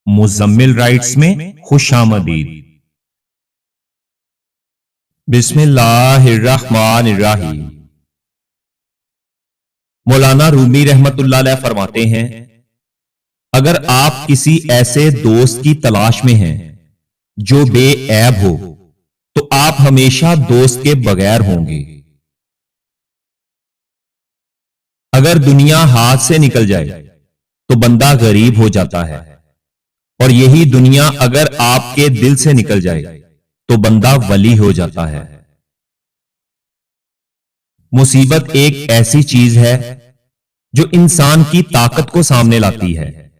Muzammil rights में खुश आमदीद। बिस्मिल्लाहिर्रहमानिर्रहीम। मौलाना रूमी रहमतुल्लाह अलैह फरमाते हैं, अगर आप किसी ऐसे दोस्त की तलाश में हैं जो बेऐब हो तो आप हमेशा दोस्त के बगैर होंगे। अगर दुनिया हाथ से निकल जाए तो बंदा गरीब हो जाता है, और यही दुनिया अगर आपके दिल से निकल जाए तो बंदा वली हो जाता है। मुसीबत एक ऐसी चीज है जो इंसान की ताकत को सामने लाती है,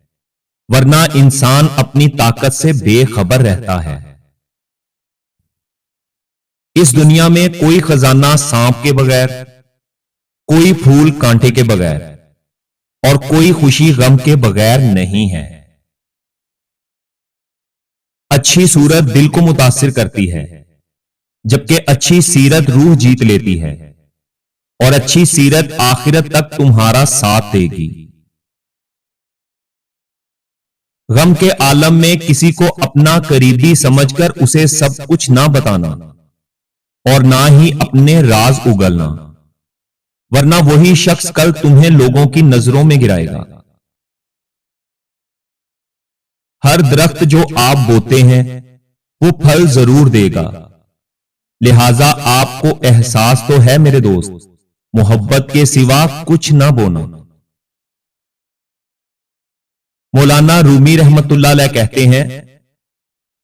वरना इंसान अपनी ताकत से बेखबर रहता है। इस दुनिया में कोई खजाना सांप के बगैर, कोई फूल कांटे के बगैर और कोई खुशी गम के बगैर नहीं है। अच्छी सूरत दिल को मुतासिर करती है, जबकि अच्छी सीरत रूह जीत लेती है, और अच्छी सीरत आखिरत तक तुम्हारा साथ देगी। गम के आलम में किसी को अपना करीबी समझकर उसे सब कुछ ना बताना और ना ही अपने राज उगलना, वरना वही शख्स कल तुम्हें लोगों की नजरों में गिराएगा। हर दरख्त जो आप बोते हैं वो फल जरूर देगा, लिहाजा आपको एहसास तो है मेरे दोस्त, मोहब्बत के सिवा कुछ ना बोना। मौलाना रूमी रहमतुल्लाह अलैह कहते हैं,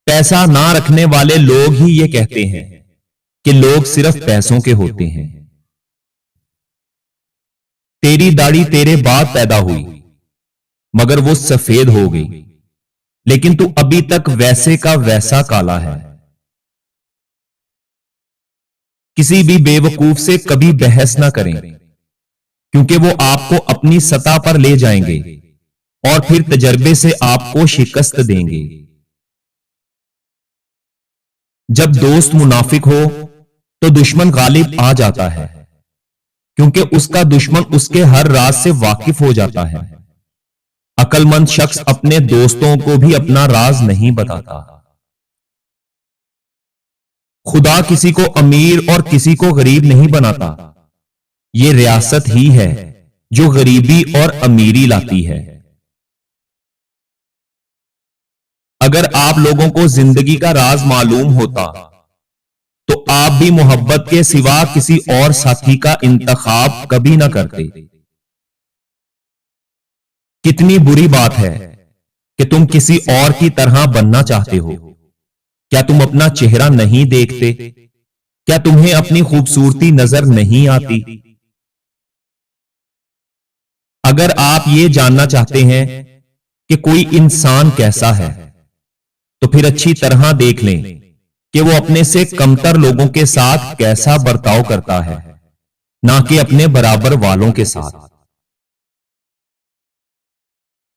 पैसा ना रखने वाले लोग ही ये कहते हैं कि लोग सिर्फ पैसों के होते हैं। तेरी दाढ़ी तेरे बाद पैदा हुई मगर वो सफेद हो गई, लेकिन तू अभी तक वैसे का वैसा काला है। किसी भी बेवकूफ से कभी बहस ना करें, क्योंकि वो आपको अपनी सतह पर ले जाएंगे और फिर तजर्बे से आपको शिकस्त देंगे। जब दोस्त मुनाफिक हो तो दुश्मन गालिब आ जाता है, क्योंकि उसका दुश्मन उसके हर राज से वाकिफ हो जाता है। अक्लमंद शख्स अपने दोस्तों को भी अपना राज नहीं बताता। खुदा किसी को अमीर और किसी को गरीब नहीं बनाता। ये रियासत ही है जो गरीबी और अमीरी लाती है। अगर आप लोगों को जिंदगी का राज मालूम होता तो आप भी मोहब्बत के सिवा किसी और साथी का इंतखाब कभी ना करते। कितनी बुरी बात है कि तुम किसी और की तरह बनना चाहते हो। क्या तुम अपना चेहरा नहीं देखते? क्या तुम्हें अपनी खूबसूरती नजर नहीं आती? अगर आप ये जानना चाहते हैं कि कोई इंसान कैसा है, तो फिर अच्छी तरह देख लें कि वो अपने से कमतर लोगों के साथ कैसा बर्ताव करता है, ना कि अपने बराबर वालों के साथ।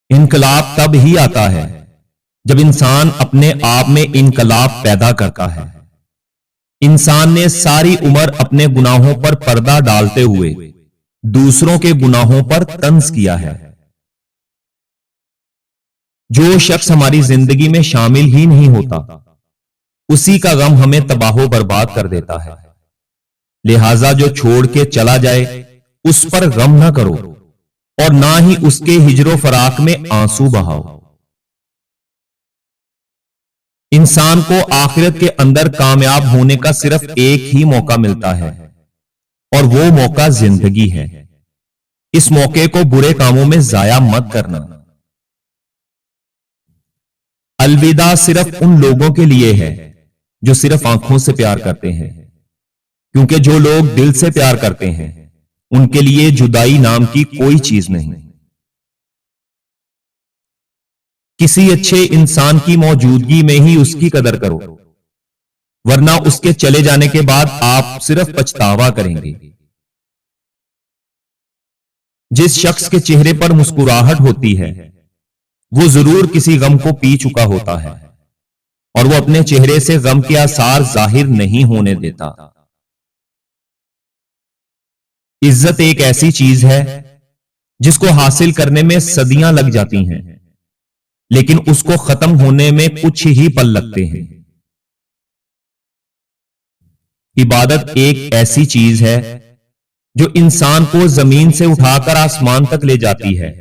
इनकलाब तब ही आता है जब इंसान अपने आप में इनकलाब पैदा करता है। इंसान ने सारी उम्र अपने गुनाहों पर पर्दा डालते हुए दूसरों के गुनाहों पर तंज किया है। जो शख्स हमारी जिंदगी में शामिल ही नहीं होता, उसी का गम हमें तबाहो बर्बाद कर देता है। लिहाजा जो छोड़ के चला जाए उस पर गम ना करो और ना ही उसके हिजरो फराक में आंसू बहाओ। इंसान को आखिरत के अंदर कामयाब होने का सिर्फ एक ही मौका मिलता है, और वो मौका जिंदगी है। इस मौके को बुरे कामों में जाया मत करना। अलविदा सिर्फ उन लोगों के लिए है जो सिर्फ आंखों से प्यार करते हैं, क्योंकि जो लोग दिल से प्यार करते हैं उनके लिए जुदाई नाम की कोई चीज नहीं। किसी अच्छे इंसान की मौजूदगी में ही उसकी कदर करो, वरना उसके चले जाने के बाद आप सिर्फ पछतावा करेंगे। जिस शख्स के चेहरे पर मुस्कुराहट होती है वो जरूर किसी गम को पी चुका होता है, और वो अपने चेहरे से गम के आसार जाहिर नहीं होने देता। इज्जत एक ऐसी चीज है जिसको हासिल करने में सदियां लग जाती हैं, لیکن اس کو ختم ہونے میں کچھ ہی پل لگتے ہیں۔ عبادت ایک ایسی چیز ہے جو انسان کو زمین سے اٹھا کر آسمان تک لے جاتی ہے،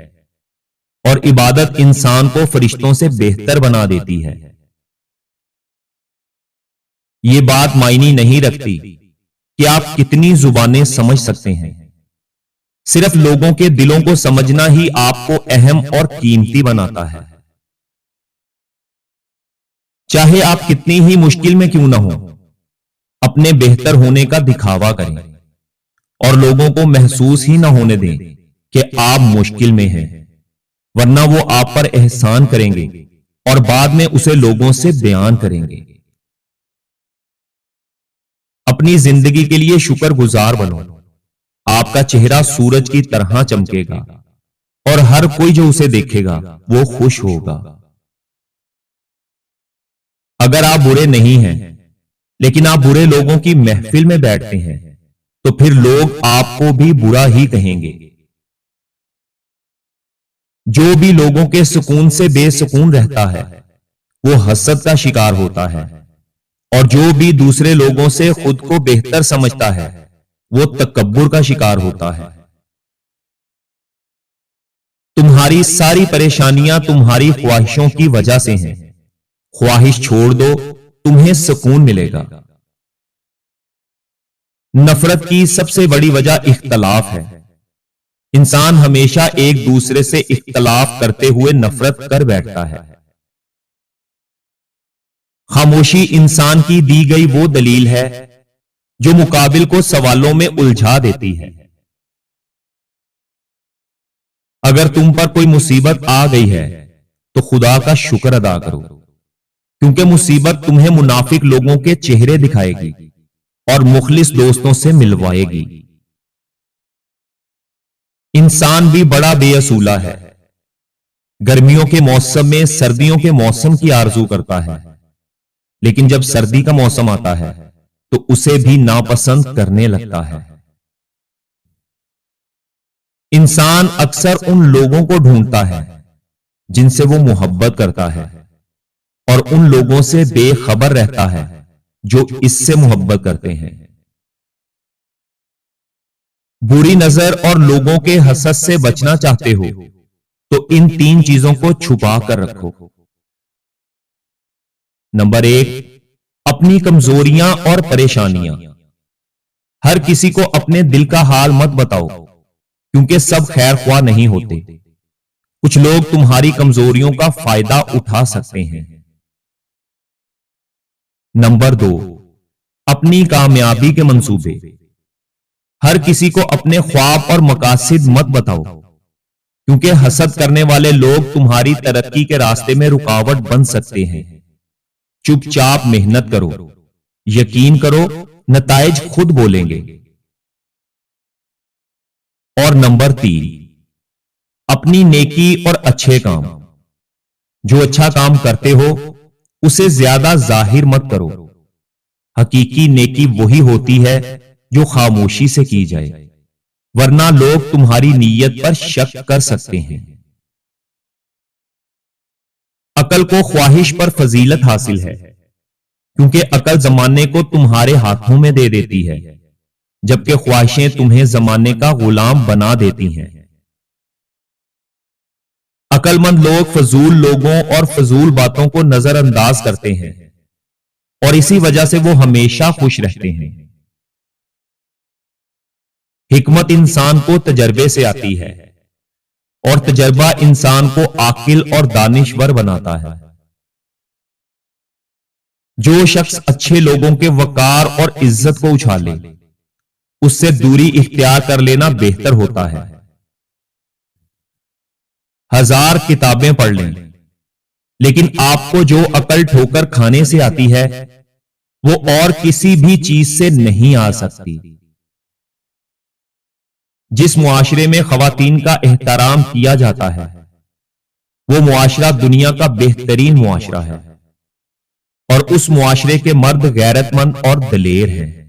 اور عبادت انسان کو فرشتوں سے بہتر بنا دیتی ہے۔ یہ بات معنی نہیں رکھتی کہ آپ کتنی زبانیں سمجھ سکتے ہیں، صرف لوگوں کے دلوں کو سمجھنا ہی آپ کو اہم اور قیمتی بناتا ہے۔ چاہے آپ کتنی ہی مشکل میں کیوں نہ ہو، اپنے بہتر ہونے کا دکھاوا کریں اور لوگوں کو محسوس ہی نہ ہونے دیں کہ آپ مشکل میں ہیں، ورنہ وہ آپ پر احسان کریں گے اور بعد میں اسے لوگوں سے بیان کریں گے۔ اپنی زندگی کے لیے شکر گزار بنو، آپ کا چہرہ سورج کی طرح چمکے گا اور ہر کوئی جو اسے دیکھے گا وہ خوش ہوگا۔ اگر آپ برے نہیں ہیں لیکن آپ برے لوگوں کی محفل میں بیٹھتے ہیں تو پھر لوگ آپ کو بھی برا ہی کہیں گے۔ جو بھی لوگوں کے سکون سے بے سکون رہتا ہے وہ حسد کا شکار ہوتا ہے، اور جو بھی دوسرے لوگوں سے خود کو بہتر سمجھتا ہے وہ تکبر کا شکار ہوتا ہے۔ تمہاری ساری پریشانیاں تمہاری خواہشوں کی وجہ سے ہیں، خواہش چھوڑ دو، تمہیں سکون ملے گا۔ نفرت کی سب سے بڑی وجہ اختلاف ہے۔ انسان ہمیشہ ایک دوسرے سے اختلاف کرتے ہوئے نفرت کر بیٹھتا ہے۔ خاموشی انسان کی دی گئی وہ دلیل ہے جو مقابل کو سوالوں میں الجھا دیتی ہے۔ اگر تم پر کوئی مصیبت آ گئی ہے تو خدا کا شکر ادا کرو، کیونکہ مصیبت تمہیں منافق لوگوں کے چہرے دکھائے گی اور مخلص دوستوں سے ملوائے گی۔ انسان بھی بڑا بے اصولہ ہے، گرمیوں کے موسم میں سردیوں کے موسم کی آرزو کرتا ہے، لیکن جب سردی کا موسم آتا ہے تو اسے بھی ناپسند کرنے لگتا ہے۔ انسان اکثر ان لوگوں کو ڈھونڈتا ہے جن سے وہ محبت کرتا ہے، اور ان لوگوں سے بے خبر رہتا ہے جو اس سے محبت کرتے ہیں۔ بری نظر اور لوگوں کے حسد سے بچنا چاہتے ہو تو ان تین چیزوں کو چھپا کر رکھو۔ نمبر 1، اپنی کمزوریاں اور پریشانیاں۔ ہر کسی کو اپنے دل کا حال مت بتاؤ، کیونکہ سب خیر خواہ نہیں ہوتے۔ کچھ لوگ تمہاری کمزوریوں کا فائدہ اٹھا سکتے ہیں۔ نمبر 2، اپنی کامیابی کے منصوبے۔ ہر کسی کو اپنے خواب اور مقاصد مت بتاؤ، کیونکہ حسد کرنے والے لوگ تمہاری ترقی کے راستے میں رکاوٹ بن سکتے ہیں۔ چپ چاپ محنت کرو، یقین کرو نتائج خود بولیں گے۔ اور نمبر 3، اپنی نیکی اور اچھے کام۔ جو اچھا کام کرتے ہو اسے زیادہ ظاہر مت کرو۔ حقیقی نیکی وہی ہوتی ہے جو خاموشی سے کی جائے، ورنہ لوگ تمہاری نیت پر شک کر سکتے ہیں۔ عقل کو خواہش پر فضیلت حاصل ہے، کیونکہ عقل زمانے کو تمہارے ہاتھوں میں دے دیتی ہے، جبکہ خواہشیں تمہیں زمانے کا غلام بنا دیتی ہیں۔ عقل مند لوگ فضول لوگوں اور فضول باتوں کو نظر انداز کرتے ہیں، اور اسی وجہ سے وہ ہمیشہ خوش رہتے ہیں۔ حکمت انسان کو تجربے سے آتی ہے، اور تجربہ انسان کو عاقل اور دانشور بناتا ہے۔ جو شخص اچھے لوگوں کے وقار اور عزت کو اچھالے، اس سے دوری اختیار کر لینا بہتر ہوتا ہے۔ 1000 کتابیں پڑھ لیں، لیکن آپ کو جو عقل ٹھوکر کھانے سے آتی ہے وہ اور کسی بھی چیز سے نہیں آ سکتی۔ جس معاشرے میں خواتین کا احترام کیا جاتا ہے وہ معاشرہ دنیا کا بہترین معاشرہ ہے، اور اس معاشرے کے مرد غیرت مند اور دلیر ہیں۔